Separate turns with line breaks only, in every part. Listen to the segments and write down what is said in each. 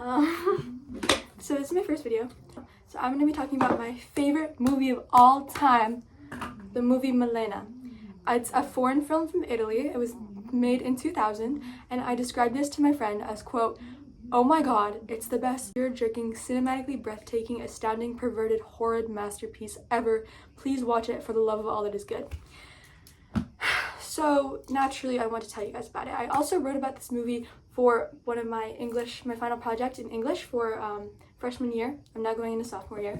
So this is my first video. So I'm going to be talking about my favorite movie of all time, the movie Malèna. It's a foreign film from Italy. It was made in 2000, and I described this to my friend as, quote, "Oh my god, it's the best ear-jerking, cinematically breathtaking, astounding, perverted, horrid masterpiece ever. Please watch it for the love of all that is good." So naturally, I want to tell you guys about it. I also wrote about this movie for one of my final project in English for freshman year. I'm now going into sophomore year.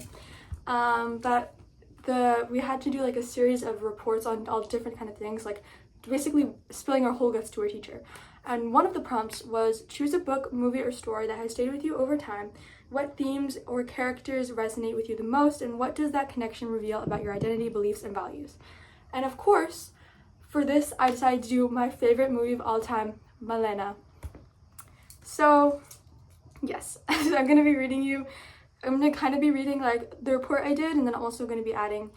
We had to do like a series of reports on all different kind of things, like basically spilling our whole guts to our teacher. And one of the prompts was choose a book, movie, or story that has stayed with you over time. What themes or characters resonate with you the most, and what does that connection reveal about your identity, beliefs, and values? And of course, for this, I decided to do my favorite movie of all time, Malèna. So, yes, I'm going to be reading like the report I did, and then I'm also going to be adding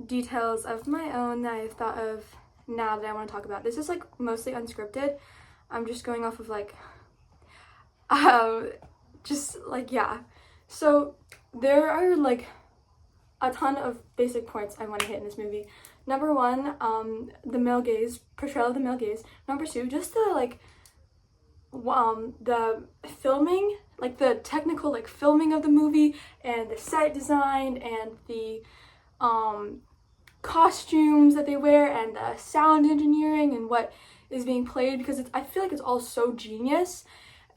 details of my own that I've thought of now that I want to talk about. This is like mostly unscripted. I'm just going off of like, yeah. So there are like a ton of basic points I want to hit in this movie. Number one, the male gaze, portrayal of the male gaze. Number two, just the filming, like the technical like filming of the movie, and the set design, and the costumes that they wear, and the sound engineering, and what is being played, because I feel like it's all so genius,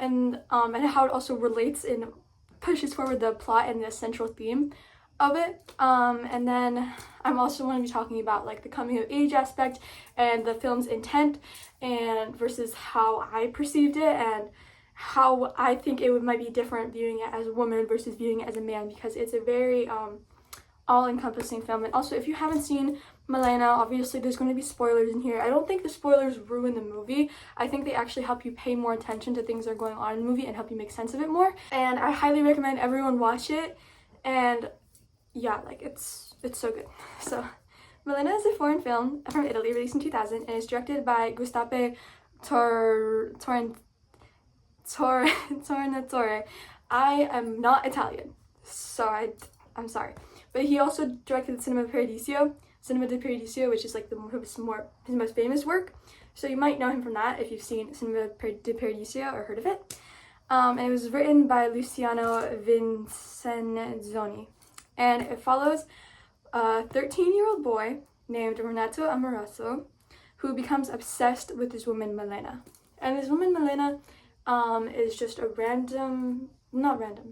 and how it also relates and pushes forward the plot and the central theme of it. And then I'm also going to be talking about like the coming of age aspect and the film's intent and versus how I perceived it, and how I think it might be different viewing it as a woman versus viewing it as a man, because it's a very all-encompassing film. And also, if you haven't seen Malèna, obviously there's going to be spoilers in here. I don't think the spoilers ruin the movie. I think they actually help you pay more attention to things that are going on in the movie and help you make sense of it more. And I highly recommend everyone watch it. And yeah, like it's so good. So Malèna is a foreign film from Italy released in 2000, and it's directed by Giuseppe Tornatore. I am not Italian, so I'm sorry. But he also directed Cinema di Paradiso, which is like his most famous work. So you might know him from that if you've seen Cinema di Paradiso or heard of it. And it was written by Luciano Vincenzoni. And it follows a 13-year-old boy named Renato Amoroso, who becomes obsessed with this woman, Malèna. And this woman, Malèna, is just not random,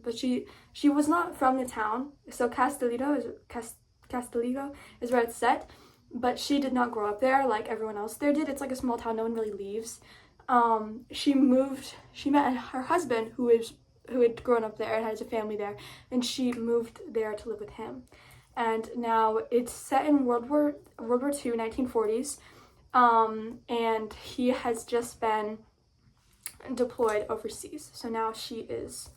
but she was not from the town. So Castellito is where it's set, but she did not grow up there like everyone else there did. It's like a small town, no one really leaves. She met her husband who had grown up there and has a family there, and she moved there to live with him. And now it's set in World War II, 1940s, and he has just been deployed overseas. So now she is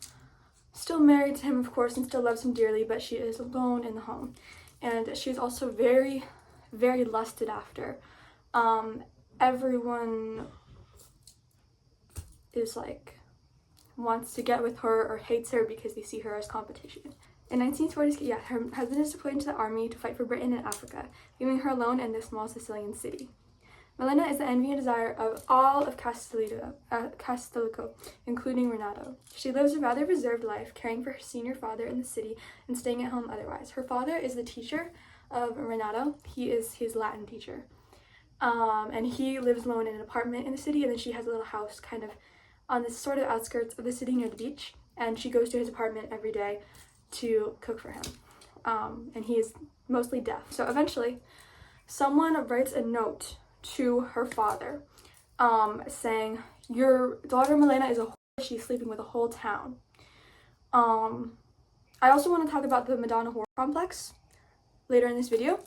still married to him, of course, and still loves him dearly, but she is alone in the home. And she's also very, very lusted after. Everyone is like wants to get with her or hates her because they see her as competition. In 1940s, her husband is deployed into the army to fight for Britain in Africa, leaving her alone in this small Sicilian city. Malèna is the envy and desire of all of Castellico, including Renato. She lives a rather reserved life, caring for her senior father in the city and staying at home otherwise. Her father is the teacher of Renato. He is his Latin teacher. And he lives alone in an apartment in the city, and then she has a little house kind of on the sort of outskirts of the city near the beach, and she goes to his apartment every day to cook for him. And he is mostly deaf. So eventually, someone writes a note to her father saying, "Your daughter Malèna is a whore. She's sleeping with a whole town." I also want to talk about the Madonna whore complex later in this video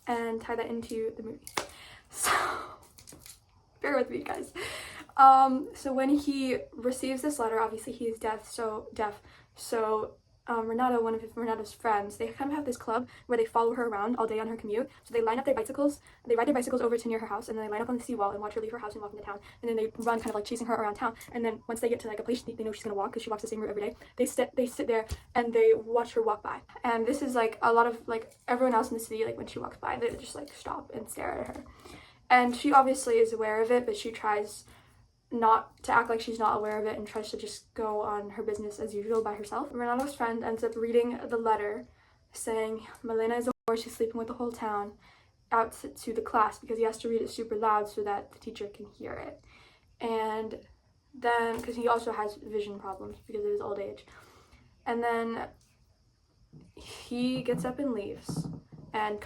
and tie that into the movie. So bear with me, guys. So when he receives this letter, obviously he is deaf, so Renato, one of Renato's friends, they kind of have this club where they follow her around all day on her commute. So they line up their bicycles, they ride their bicycles over to near her house, and then they line up on the seawall and watch her leave her house and walk into town. And then they run kind of like chasing her around town. And then once they get to like a place they know she's gonna walk because she walks the same route every day, they sit there and they watch her walk by. And this is like a lot of like everyone else in the city, like when she walks by, they just like stop and stare at her. And she obviously is aware of it, but she tries not to act like she's not aware of it and tries to just go on her business as usual by herself. Renato's friend ends up reading the letter saying Malèna is a whore, she's sleeping with the whole town, out to the class because he has to read it super loud so that the teacher can hear it. And then, because he also has vision problems because of his old age. And then he gets up and leaves and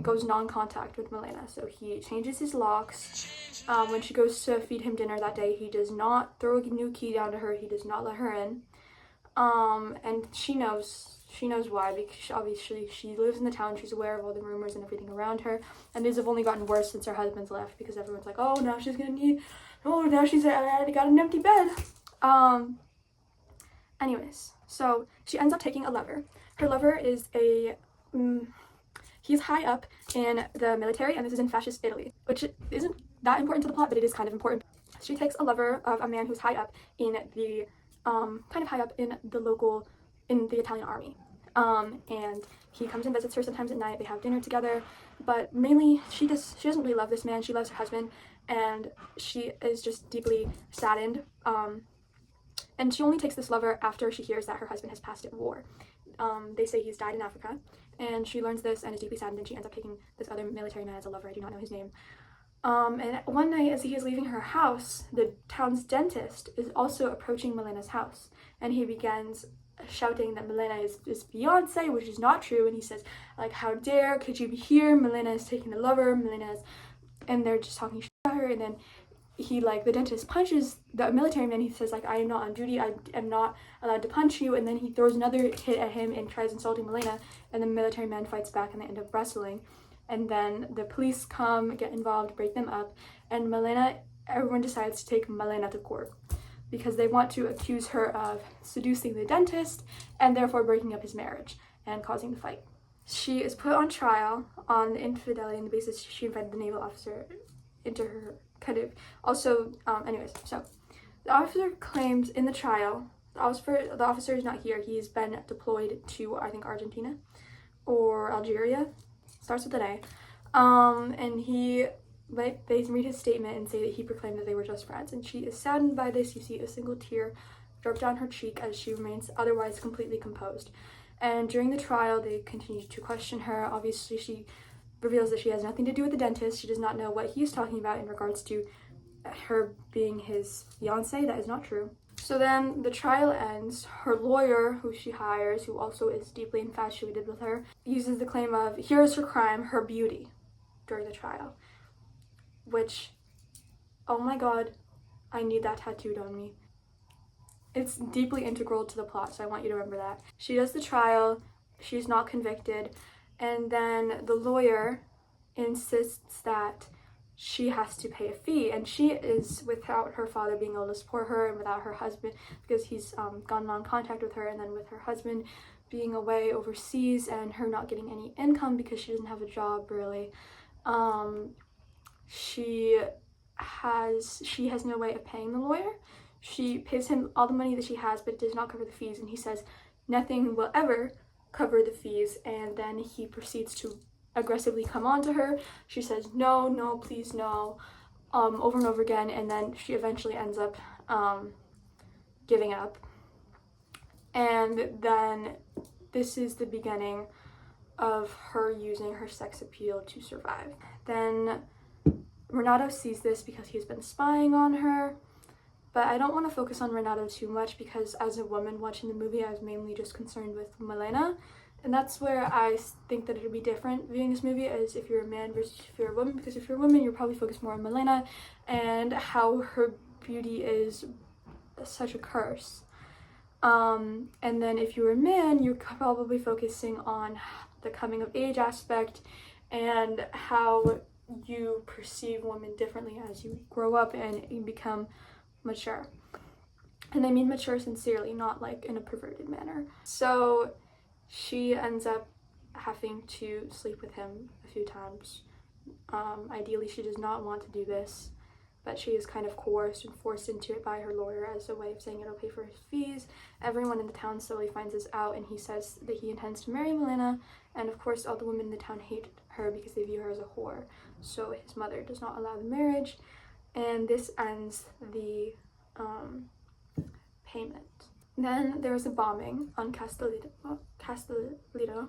goes non-contact with Malèna. So he changes his locks. When she goes to feed him dinner that day, he does not throw a new key down to her. He does not let her in. And she knows why, because obviously she lives in the town. She's aware of all the rumors and everything around her. And these have only gotten worse since her husband's left because everyone's like, oh, now she's already got an empty bed. Anyways, so she ends up taking a lover. Her lover is he's high up in the military, and this is in fascist Italy, which isn't that important to the plot, but it is kind of important. She takes a lover of a man who's high up in the, kind of high up in the Italian army. And he comes and visits her sometimes at night. They have dinner together, but mainly she doesn't really love this man. She loves her husband, and she is just deeply saddened. And she only takes this lover after she hears that her husband has passed at war. They say he's died in Africa, and she learns this and is deeply saddened, and she ends up taking this other military man as a lover. I do not know his name. And one night as he is leaving her house, the town's dentist is also approaching Malèna's house, and he begins shouting that Malèna is his fiance, which is not true, and he says, like, how dare, could you be here, Malèna is taking a lover, and they're just talking shit about her, and then the dentist punches the military man. He says, like, I am not on duty, I am not allowed to punch you, and then he throws another hit at him and tries insulting Malèna, and the military man fights back, and they end up wrestling. And then the police come, get involved, break them up, and everyone decides to take Malèna to court because they want to accuse her of seducing the dentist and therefore breaking up his marriage and causing the fight. She is put on trial on the infidelity on the basis she invited the naval officer into her so the officer claims in the trial, the officer is not here. He's been deployed to, I think, Argentina or Algeria. Starts with an A. And they read his statement and say that he proclaimed that they were just friends. And she is saddened by this. You see a single tear drop down her cheek as she remains otherwise completely composed. And during the trial, they continue to question her. Obviously, she reveals that she has nothing to do with the dentist. She does not know what he's talking about in regards to her being his fiance. That is not true. So then the trial ends. Her lawyer, who she hires, who also is deeply infatuated with her, uses the claim of, here is her crime, her beauty, during the trial. Which, oh my god, I need that tattooed on me. It's deeply integral to the plot, so I want you to remember that. She does the trial, she's not convicted, and then the lawyer insists that she has to pay a fee, and she is, without her father being able to support her and without her husband, because he's gone non-contact with her, and then with her husband being away overseas and her not getting any income because she doesn't have a job really, she has no way of paying the lawyer. She pays him all the money that she has, but it does not cover the fees, and he says nothing will ever cover the fees, and then he proceeds to aggressively come on to her. She says no, please no, over and over again, and then she eventually ends up giving up. And then this is the beginning of her using her sex appeal to survive. Then Renato sees this because he's been spying on her, but I don't want to focus on Renato too much because as a woman watching the movie, I was mainly just concerned with Malèna. And that's where I think that it would be different viewing this movie as if you're a man versus if you're a woman, because if you're a woman, you're probably focused more on Malèna and how her beauty is such a curse. And then if you're a man, you're probably focusing on the coming of age aspect and how you perceive women differently as you grow up and you become mature. And I mean mature sincerely, not like in a perverted manner. So she ends up having to sleep with him a few times. Ideally, she does not want to do this, but she is kind of coerced and forced into it by her lawyer as a way of saying it'll pay for his fees. Everyone in the town slowly finds this out, and he says that he intends to marry Malèna, and of course all the women in the town hate her because they view her as a whore. So his mother does not allow the marriage, and this ends the payment. Then there was a bombing on Castellito,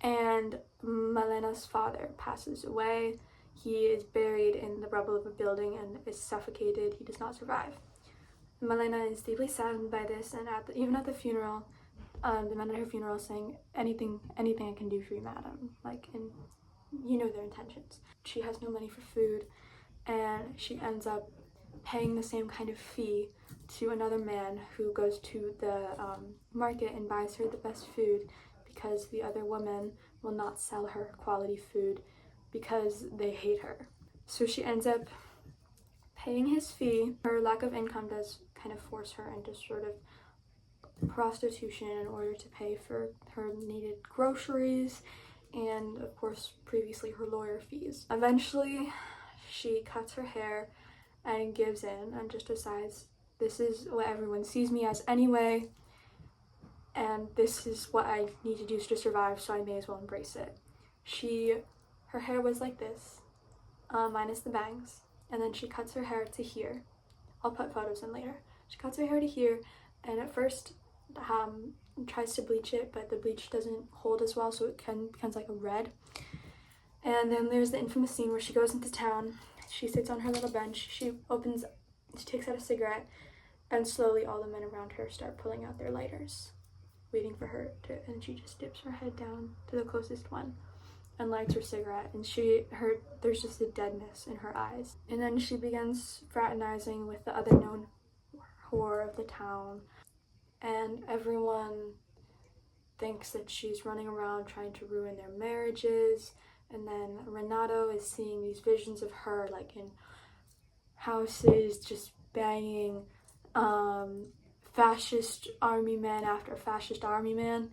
and Malèna's father passes away. He is buried in the rubble of a building and is suffocated. He does not survive. Malèna is deeply saddened by this, and even at the funeral, the men at her funeral saying, anything I can do for you, madam. Like, and you know their intentions. She has no money for food, and she ends up paying the same kind of fee to another man who goes to the market and buys her the best food, because the other woman will not sell her quality food because they hate her. So she ends up paying his fee. Her lack of income does kind of force her into sort of prostitution in order to pay for her needed groceries and, of course, previously her lawyer fees. Eventually, she cuts her hair and gives in and just decides, this is what everyone sees me as anyway, and this is what I need to do to survive, so I may as well embrace it. Her hair was like this, minus the bangs, and then she cuts her hair to here. I'll put photos in later. She cuts her hair to here, and at first tries to bleach it, but the bleach doesn't hold as well, so it becomes like a red. And then there's the infamous scene where she goes into town. She sits on her little bench. She takes out a cigarette, and slowly all the men around her start pulling out their lighters, waiting for her to, and she just dips her head down to the closest one and lights her cigarette, and there's just a deadness in her eyes. And then she begins fraternizing with the other known whore of the town, and everyone thinks that she's running around trying to ruin their marriages. And then Renato is seeing these visions of her like in houses just banging fascist army man after fascist army man.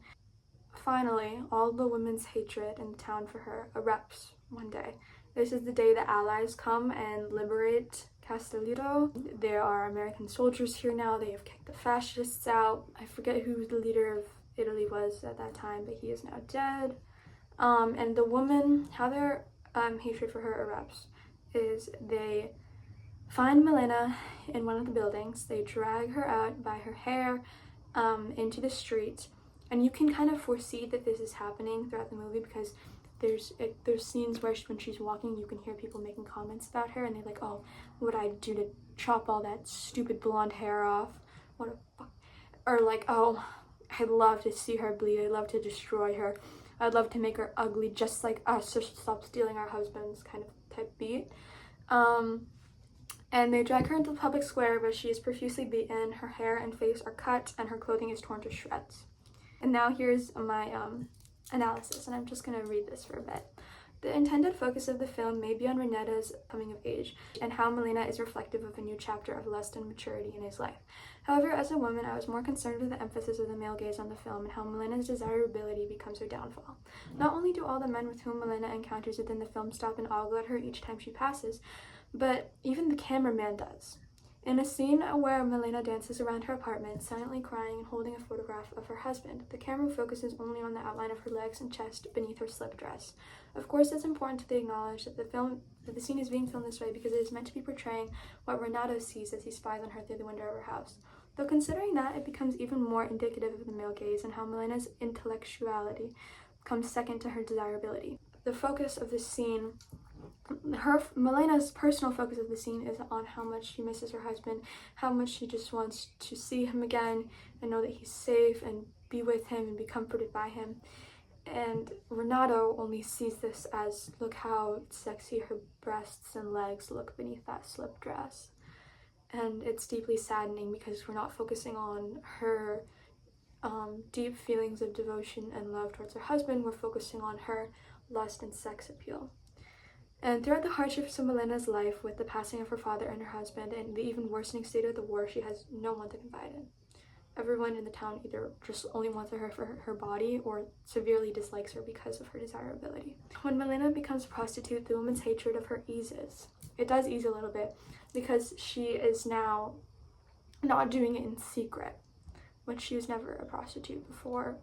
Finally, all the women's hatred in the town for her erupts one day. This is the day the Allies come and liberate Castellito. There are American soldiers here now. They have kicked the fascists out. I forget who the leader of Italy was at that time, but he is now dead. And the woman, how their hatred for her erupts is they find Malèna in one of the buildings. They drag her out by her hair into the street. And you can kind of foresee that this is happening throughout the movie, because there's scenes where when she's walking, you can hear people making comments about her, and they're like, oh, what would I do to chop all that stupid blonde hair off? What a fuck. Or like, oh, I'd love to see her bleed. I'd love to destroy her. I'd love to make her ugly just like us, so she'll stop stealing our husbands, kind of type beat. And they drag her into the public square, where she is profusely beaten. Her hair and face are cut, and her clothing is torn to shreds. And now here's my analysis, and I'm just going to read this for a bit. The intended focus of the film may be on Renata's coming of age, and how Malèna is reflective of a new chapter of lust and maturity in his life. However, as a woman, I was more concerned with the emphasis of the male gaze on the film and how Malèna's desirability becomes her downfall. Not only do all the men with whom Malèna encounters within the film stop and ogle at her each time she passes, but even the cameraman does. In a scene where Malèna dances around her apartment, silently crying and holding a photograph of her husband, the camera focuses only on the outline of her legs and chest beneath her slip dress. Of course, it's important to acknowledge that the scene is being filmed this way because it is meant to be portraying what Renato sees as he spies on her through the window of her house. Though considering that, it becomes even more indicative of the male gaze and how Malèna's intellectuality comes second to her desirability. The focus of this scene, Malèna's personal focus of the scene, is on how much she misses her husband, how much she just wants to see him again and know that he's safe and be with him and be comforted by him. And Renato only sees this as, look how sexy her breasts and legs look beneath that slip dress. And it's deeply saddening because we're not focusing on her deep feelings of devotion and love towards her husband. We're focusing on her lust and sex appeal. And throughout the hardships of Malèna's life, with the passing of her father and her husband, and the even worsening state of the war, she has no one to confide in. Everyone in the town either just only wants her for her body or severely dislikes her because of her desirability. When Malèna becomes a prostitute, the woman's hatred of her eases. It does ease a little bit because she is now not doing it in secret, which she was never a prostitute before,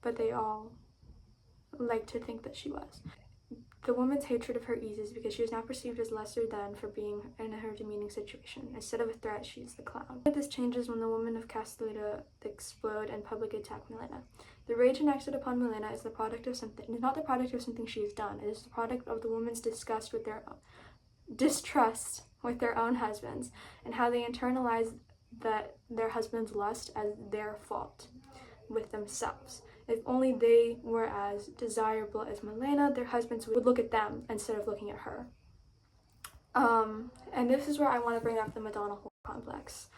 but they all like to think that she was. The woman's hatred of her eases because she is now perceived as lesser than for being in her demeaning situation. Instead of a threat, she is the clown. This changes when the women of Castellito explode and publicly attack Malèna. The rage enacted upon Malèna is the product of something. It is not the product of something she has done. It is the product of the woman's distrust with their own husbands, and how they internalize their husband's lust as their fault with themselves. If only they were as desirable as Malèna, their husbands would look at them instead of looking at her. And this is where I want to bring up the Madonna whore complex.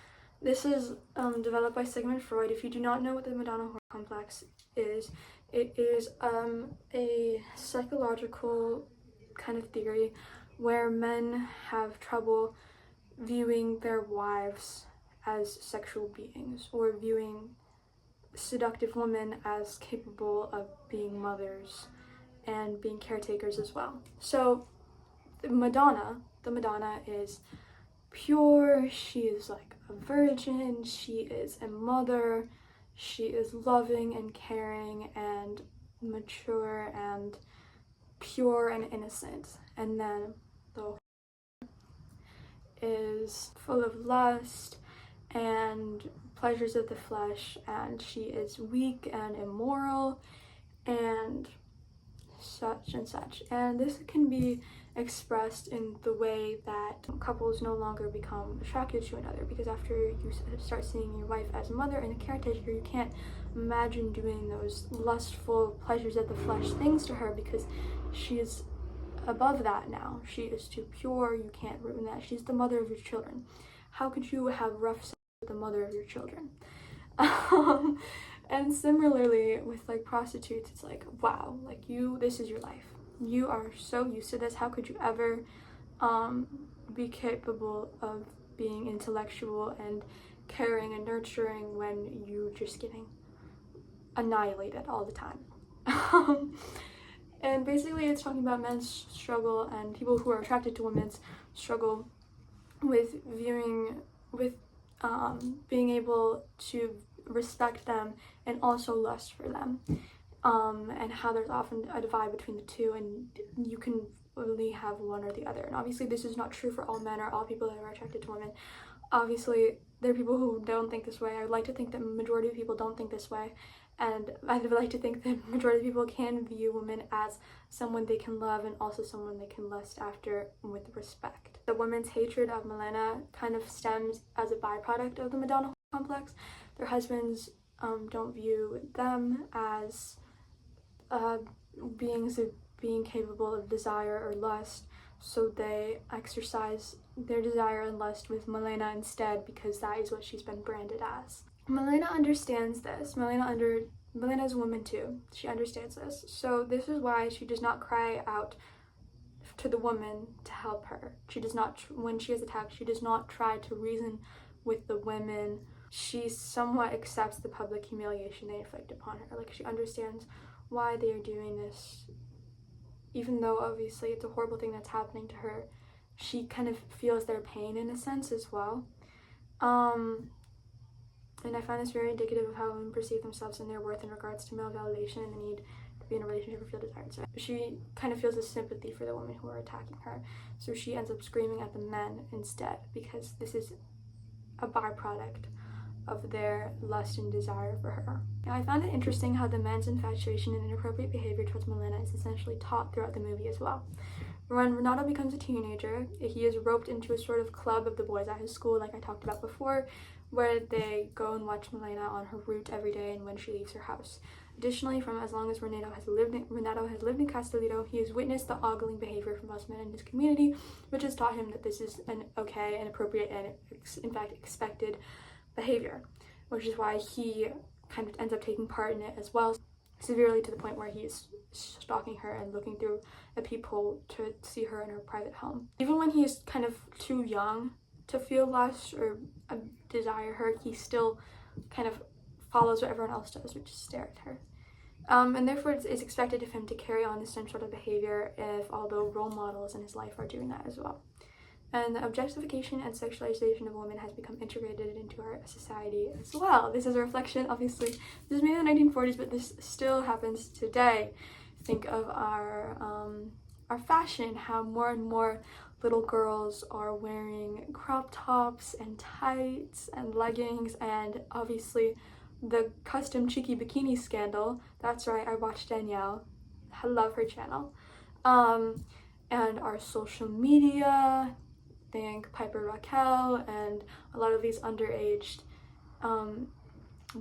This is developed by Sigmund Freud. If you do not know what the Madonna whore complex is, it is a psychological kind of theory where men have trouble viewing their wives as sexual beings, or viewing seductive women as capable of being mothers and being caretakers as well. So the Madonna is pure, she is like a virgin, she is a mother, she is loving and caring and mature and pure and innocent. And then the whore is full of lust and pleasures of the flesh, and she is weak and immoral and such and such. And this can be expressed in the way that couples no longer become attracted to another, because after you start seeing your wife as a mother and a caretaker, you can't imagine doing those lustful pleasures of the flesh things to her, because she is above that now. She is too pure, you can't ruin that. She's the mother of your children. How could you have rough sex with the mother of your children? And similarly with like prostitutes, it's like, wow, like this is your life. You are so used to this. How could you ever be capable of being intellectual and caring and nurturing when you're just getting annihilated all the time? And basically it's talking about men's struggle and people who are attracted to women's struggle with being able to respect them and also lust for them, and how there's often a divide between the two, and you can only have one or the other. And obviously this is not true for all men or all people that are attracted to women. Obviously there are people who don't think this way. I would like to think that the majority of people don't think this way, and I would like to think that the majority of people can view women as someone they can love and also someone they can lust after with respect. The women's hatred of Malèna kind of stems as a byproduct of the Madonna complex. Their husbands don't view them as beings of being capable of desire or lust, so they exercise their desire and lust with Malèna instead, because that is what she's been branded as. Malèna understands this. Malèna is a woman too. She understands this. So this is why she does not cry out to the woman to help her. She does not, when she is attacked, she does not try to reason with the women. She somewhat accepts the public humiliation they inflict upon her. Like, she understands why they are doing this, even though obviously it's a horrible thing that's happening to her. She kind of feels their pain in a sense as well. And I find this very indicative of how women perceive themselves and their worth in regards to male validation and the need to be in a relationship or feel desired. So she kind of feels this sympathy for the women who are attacking her. So she ends up screaming at the men instead, because this is a byproduct of their lust and desire for her. Now, I found it interesting how the men's infatuation and inappropriate behavior towards Malèna is essentially taught throughout the movie as well. When Renato becomes a teenager, he is roped into a sort of club of the boys at his school, like I talked about before, where they go and watch Malèna on her route every day and when she leaves her house. Additionally, from as long as Renato has lived in Castellito, he has witnessed the ogling behavior from most men in his community, which has taught him that this is an okay and appropriate and, in fact, expected behavior, which is why he kind of ends up taking part in it as well. severely to the point where he's stalking her and looking through a peephole to see her in her private home. Even when he's kind of too young to feel lust or desire her, he still kind of follows what everyone else does, which is stare at her. And therefore it's expected of him to carry on the same sort of behavior if although role models in his life are doing that as well. And the objectification and sexualization of women has become integrated into our society as well. This is a reflection, obviously, this was made in the 1940s, but this still happens today. Think of our fashion, how more and more little girls are wearing crop tops and tights and leggings, and obviously the custom cheeky bikini scandal. That's right, I watched Danielle. I love her channel. And our social media, think Piper Raquel and a lot of these underage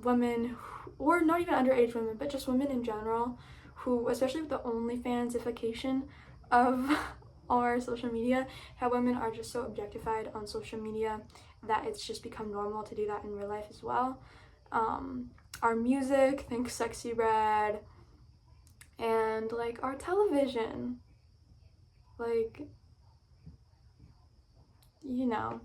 women, or not even underage women, but just women in general, who, especially with the OnlyFansification of our social media, how women are just so objectified on social media that it's just become normal to do that in real life as well. Our music, think Sexy Red, and like our television, like, you know.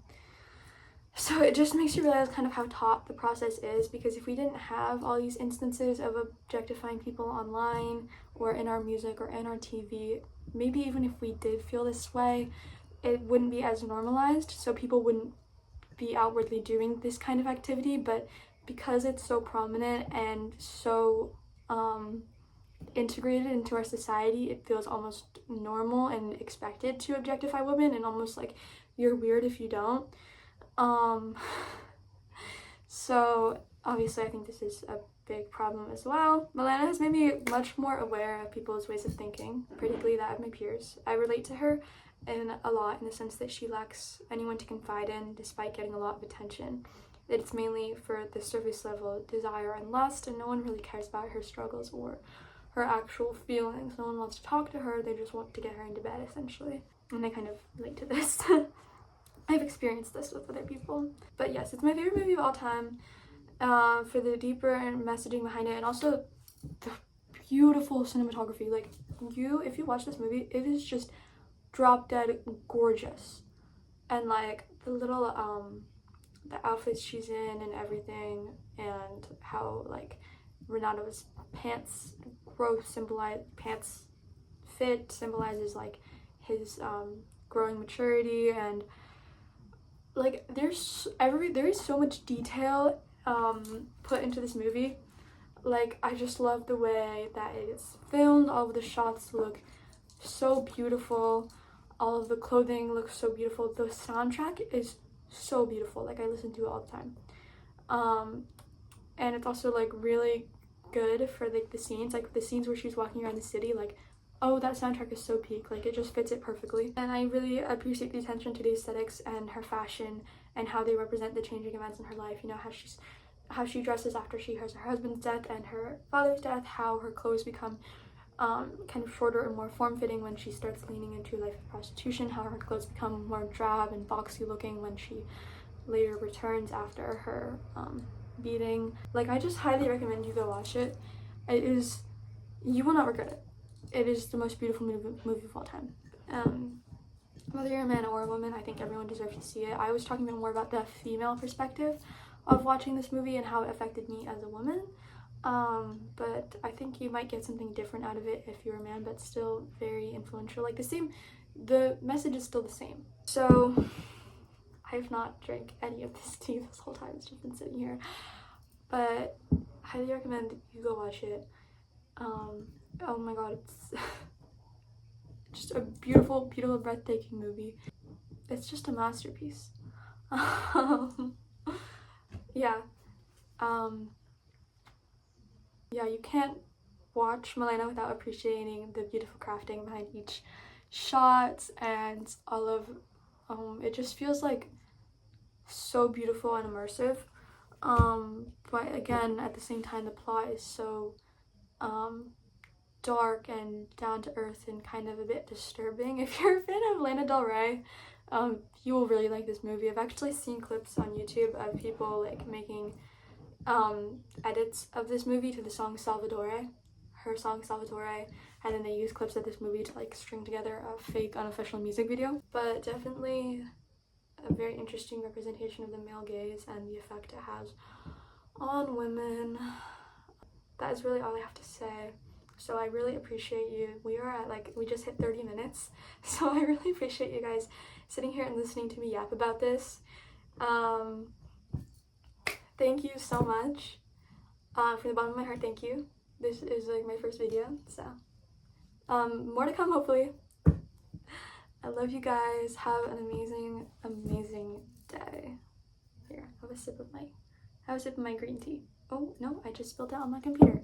So it just makes you realize kind of how taut the process is, because if we didn't have all these instances of objectifying people online or in our music or in our TV, maybe even if we did feel this way, it wouldn't be as normalized, so people wouldn't be outwardly doing this kind of activity. But because it's so prominent and so integrated into our society, it feels almost normal and expected to objectify women, and almost like you're weird if you don't. So obviously I think this is a big problem as well. Malèna has made me much more aware of people's ways of thinking, particularly that of my peers. I relate to her in a lot, in the sense that she lacks anyone to confide in despite getting a lot of attention. That it's mainly for the surface level desire and lust, and no one really cares about her struggles or her actual feelings. No one wants to talk to her, they just want to get her into bed, essentially. And I kind of relate to this. I've experienced this with other people. But yes, it's my favorite movie of all time, for the deeper and messaging behind it, and also the beautiful cinematography. Like, if you watch this movie, it is just drop dead gorgeous. And like the little the outfits she's in and everything, and how like Renato's pants fit symbolizes like his growing maturity, and like there is so much detail put into this movie. Like, I just love the way that it is filmed. All of the shots look so beautiful, all of the clothing looks so beautiful, the soundtrack is so beautiful. Like, I listen to it all the time. And it's also like really good for like the scenes where she's walking around the city. Like, oh, that soundtrack is so peak, like it just fits it perfectly. And I really appreciate the attention to the aesthetics and her fashion and how they represent the changing events in her life. You know, how she dresses after she hears her husband's death and her father's death, how her clothes become kind of shorter and more form-fitting when she starts leaning into a life of prostitution, how her clothes become more drab and boxy looking when she later returns after her beating. Like, I just highly recommend you go watch it. You will not regret it. It is the most beautiful movie of all time. Whether you're a man or a woman, I think everyone deserves to see it. I was talking more about the female perspective of watching this movie and how it affected me as a woman. But I think you might get something different out of it if you're a man, but still very influential. Like, the message is still the same. So I have not drank any of this tea this whole time. It's just been sitting here. But I highly recommend you go watch it. Oh my god, it's just a beautiful, beautiful, breathtaking movie. It's just a masterpiece. Yeah. Yeah, you can't watch Malèna without appreciating the beautiful crafting behind each shot, and all of it just feels like so beautiful and immersive. But again, at the same time, the plot is so dark and down to earth and kind of a bit disturbing. If you're a fan of Lana Del Rey, you will really like this movie. I've actually seen clips on YouTube of people like making edits of this movie to the song Salvadore. her song Salvatore, and then they use clips of this movie to like string together a fake unofficial music video. But definitely a very interesting representation of the male gaze and the effect it has on women. That is really all I have to say. So I really appreciate you. We are at like, we just hit 30 minutes. So I really appreciate you guys sitting here and listening to me yap about this. Thank you so much. From the bottom of my heart, thank you. This is like my first video, so more to come hopefully. I love you guys. Have an amazing, amazing day. Here, have a sip of my green tea. Oh no, I just spilled it on my computer.